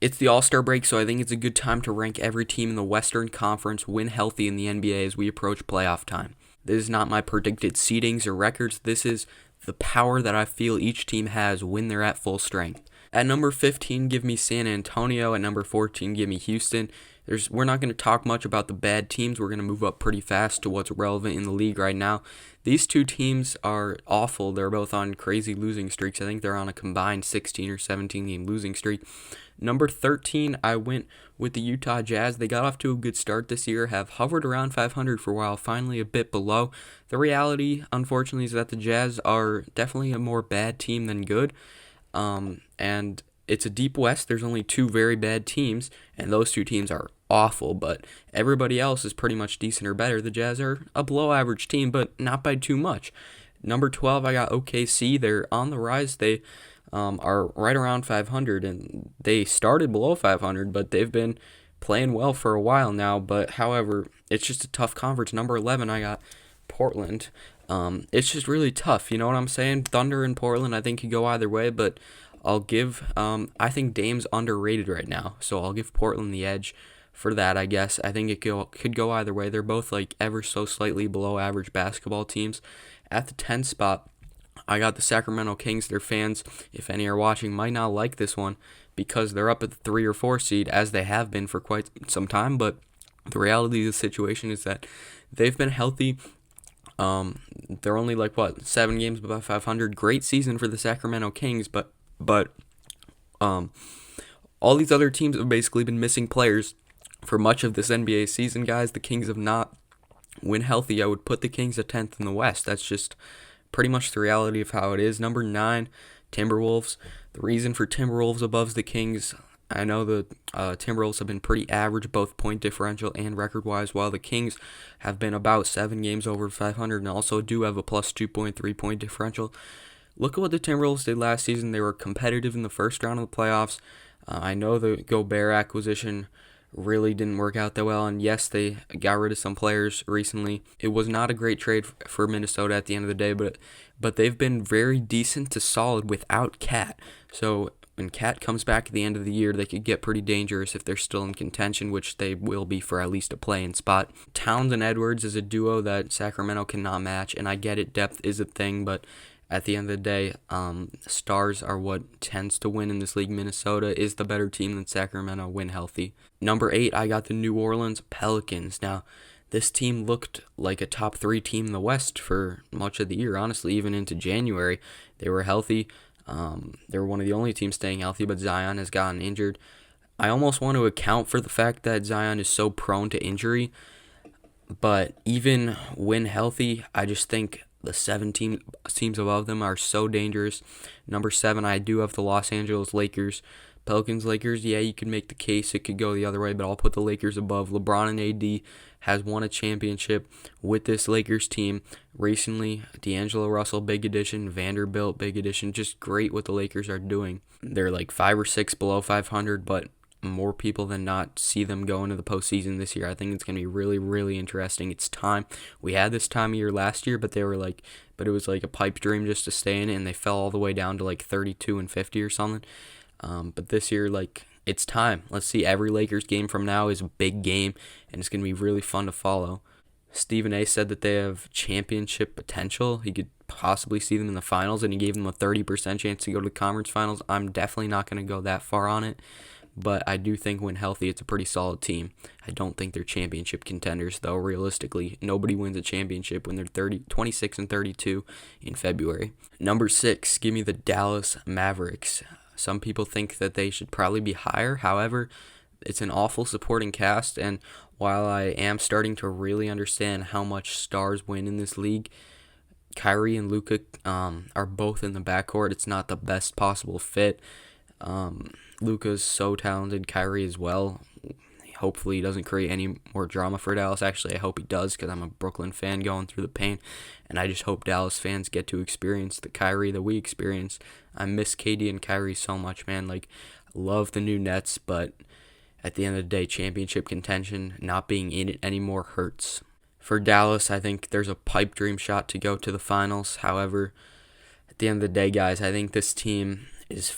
It's the All-Star break, so I think it's a good time to rank every team in the Western Conference win healthy in the NBA as we approach playoff time. This is not my predicted seedings or records. This is the power that I feel each team has when they're at full strength. At number 15, give me San Antonio. At number 14, give me Houston. We're not going to talk much about the bad teams. We're going to move up pretty fast to what's relevant in the league right now. These two teams are awful. They're both on crazy losing streaks. I think they're on a combined 16 or 17 game losing streak. Number 13, I went with the Utah Jazz. They got off to a good start this year, have hovered around 500 for a while, finally a bit below. The reality, unfortunately, is that the Jazz are definitely a more bad team than good. And it's a deep West. There's only two very bad teams, and those two teams are awful, but everybody else is pretty much decent or better. The Jazz are a below average team, but not by too much. Number 12, I got OKC. They're on the rise. They are right around 500, and they started below 500, but they've been playing well for a while now. But however, it's just a tough conference. Number 11, I got Portland. It's just really tough. You know what I'm saying? Thunder and Portland, I think could go either way, but I'll give. I think Dame's underrated right now, so I'll give Portland the edge for that. I guess I think it could go either way. They're both like ever so slightly below average basketball teams. At the 10 spot, I got the Sacramento Kings. Their fans, if any are watching, might not like this one because they're up at the 3 or 4 seed, as they have been for quite some time. But the reality of the situation is that they've been healthy. They're only 7 games above 500. Great season for the Sacramento Kings, but all these other teams have basically been missing players for much of this NBA season, guys. The Kings have not. When healthy, I would put the Kings at 10th in the West. That's just pretty much the reality of how it is. Number 9, Timberwolves. The reason for Timberwolves above the Kings, I know the Timberwolves have been pretty average, both point differential and record-wise, while the Kings have been about 7 games over 500 and also do have a plus 2.3 point differential. Look at what the Timberwolves did last season. They were competitive in the first round of the playoffs. I know the Gobert acquisition really didn't work out that well, and yes, they got rid of some players recently. It was not a great trade for Minnesota at the end of the day, but they've been very decent to solid without Cat. So when Cat comes back at the end of the year, they could get pretty dangerous if they're still in contention, which they will be for at least a play-in spot. Towns and Edwards is a duo that Sacramento cannot match, and I get it, depth is a thing, but at the end of the day, stars are what tends to win in this league. Minnesota is the better team than Sacramento when healthy. Number 8, I got the New Orleans Pelicans. Now, this team looked like a top 3 team in the West for much of the year, honestly, even into January. They were healthy. They were one of the only teams staying healthy, but Zion has gotten injured. I almost want to account for the fact that Zion is so prone to injury, but even when healthy, I just think the 7 teams above them are so dangerous. Number 7, I do have the Los Angeles Lakers. Pelicans, Lakers, yeah, you could make the case it could go the other way, but I'll put the Lakers above. LeBron and AD has won a championship with this Lakers team recently. D'Angelo Russell, big addition. Vanderbilt, big addition. Just great what the Lakers are doing. They're 5 or 6 below 500, but more people than not see them go into the postseason this year. I think it's going to be really, really interesting. It's time. We had this time of year last year, but it was like a pipe dream just to stay in it, and they fell all the way down to 32 and 50 or something. But this year, it's time. Let's see. Every Lakers game from now is a big game, and it's going to be really fun to follow. Stephen A. said that they have championship potential. He could possibly see them in the finals, and he gave them a 30% chance to go to the conference finals. I'm definitely not going to go that far on it, but I do think when healthy, it's a pretty solid team. I don't think they're championship contenders, though. Realistically, nobody wins a championship when they're 26 and 32 in February. Number 6, give me the Dallas Mavericks. Some people think that they should probably be higher. However, it's an awful supporting cast, and while I am starting to really understand how much stars win in this league, Kyrie and Luka are both in the backcourt. It's not the best possible fit. Luka's so talented, Kyrie as well. Hopefully he doesn't create any more drama for Dallas. Actually, I hope he does, because I'm a Brooklyn fan going through the pain, and I just hope Dallas fans get to experience the Kyrie that we experience. I miss KD and Kyrie so much, man. Love the new Nets, but at the end of the day, championship contention, not being in it anymore hurts. For Dallas, I think there's a pipe dream shot to go to the finals. However, at the end of the day, guys, I think this team is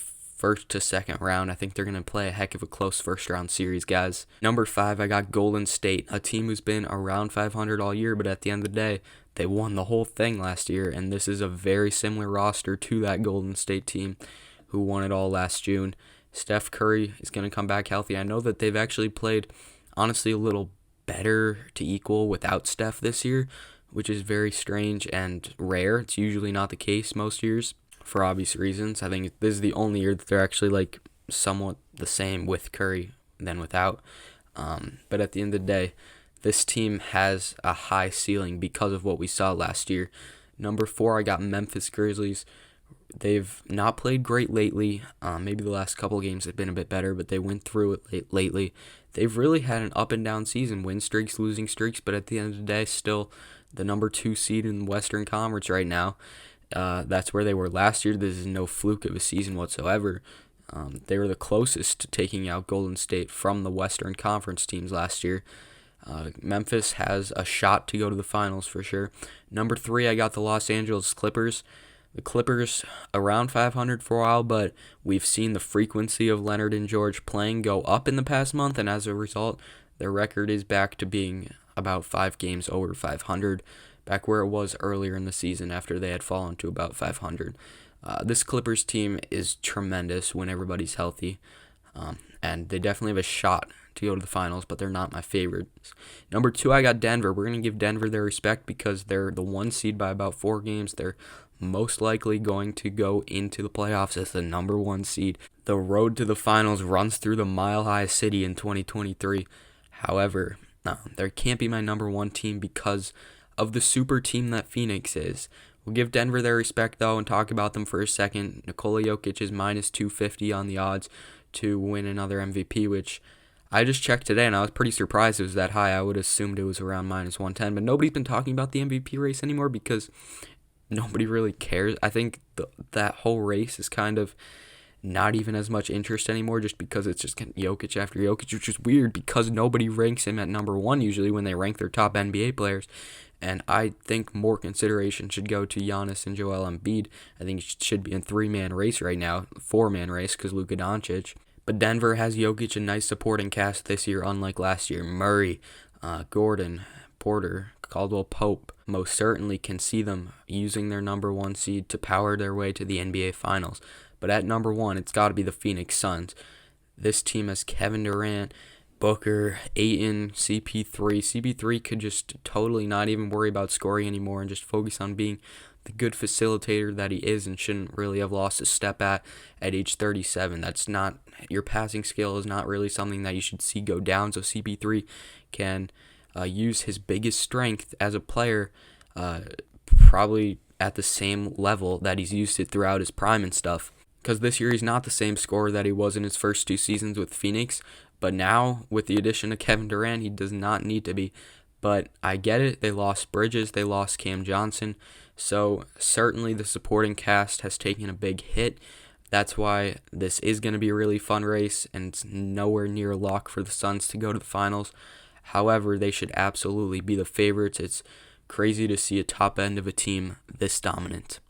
first to second round. I think they're going to play a heck of a close first round series, guys. Number 5, I got Golden State, a team who's been around 500 all year, but at the end of the day, they won the whole thing last year, and this is a very similar roster to that Golden State team who won it all last June. Steph Curry is going to come back healthy. I know that they've actually played, honestly, a little better to equal without Steph this year, which is very strange and rare. It's usually not the case most years for obvious reasons. I think this is the only year that they're actually like somewhat the same with Curry than without. But at the end of the day, this team has a high ceiling because of what we saw last year. Number 4, I got Memphis Grizzlies. They've not played great lately. Maybe the last couple of games have been a bit better, but they went through it lately. They've really had an up and down season, win streaks, losing streaks, but at the end of the day, still the number 2 seed in the Western Conference right now. That's where they were last year. This is no fluke of a season whatsoever. They were the closest to taking out Golden State from the Western Conference teams last year. Memphis has a shot to go to the finals for sure. Number 3, I got the Los Angeles Clippers. The Clippers around 500 for a while, but we've seen the frequency of Leonard and George playing go up in the past month, and as a result, their record is back to being about 5 games over 500, back where it was earlier in the season after they had fallen to about 500. This Clippers team is tremendous when everybody's healthy, and they definitely have a shot to go to the finals, but they're not my favorites. Number 2, I got Denver. We're going to give Denver their respect because they're the 1 seed by about 4 games. They're most likely going to go into the playoffs as the number 1 seed. The road to the finals runs through the Mile High City in 2023. However, there can't be my number 1 team because of the super team that Phoenix is. We'll give Denver their respect, though, and talk about them for a second. Nikola Jokic is minus 250 on the odds to win another MVP, which I just checked today, and I was pretty surprised it was that high. I would have assumed it was around minus 110, but nobody's been talking about the MVP race anymore because nobody really cares. I think that whole race is kind of not even as much interest anymore just because it's just Jokic after Jokic, which is weird because nobody ranks him at number 1 usually when they rank their top NBA players. And I think more consideration should go to Giannis and Joel Embiid. I think it should be a 3-man race right now, 4-man race because Luka Doncic. But Denver has Jokic, a nice supporting cast this year, unlike last year. Murray, Gordon, Porter, Caldwell Pope most certainly can see them using their number 1 seed to power their way to the NBA Finals. But at number 1, it's got to be the Phoenix Suns. This team has Kevin Durant, Booker, Ayton, CP3. CP3 could just totally not even worry about scoring anymore and just focus on being the good facilitator that he is and shouldn't really have lost a step at age 37. That's not, your passing skill is not really something that you should see go down. So CP3 can use his biggest strength as a player probably at the same level that he's used it throughout his prime and stuff. Because this year he's not the same scorer that he was in his first 2 seasons with Phoenix. But now, with the addition of Kevin Durant, he does not need to be. But I get it. They lost Bridges. They lost Cam Johnson. So certainly the supporting cast has taken a big hit. That's why this is going to be a really fun race, and it's nowhere near a lock for the Suns to go to the finals. However, they should absolutely be the favorites. It's crazy to see a top end of a team this dominant.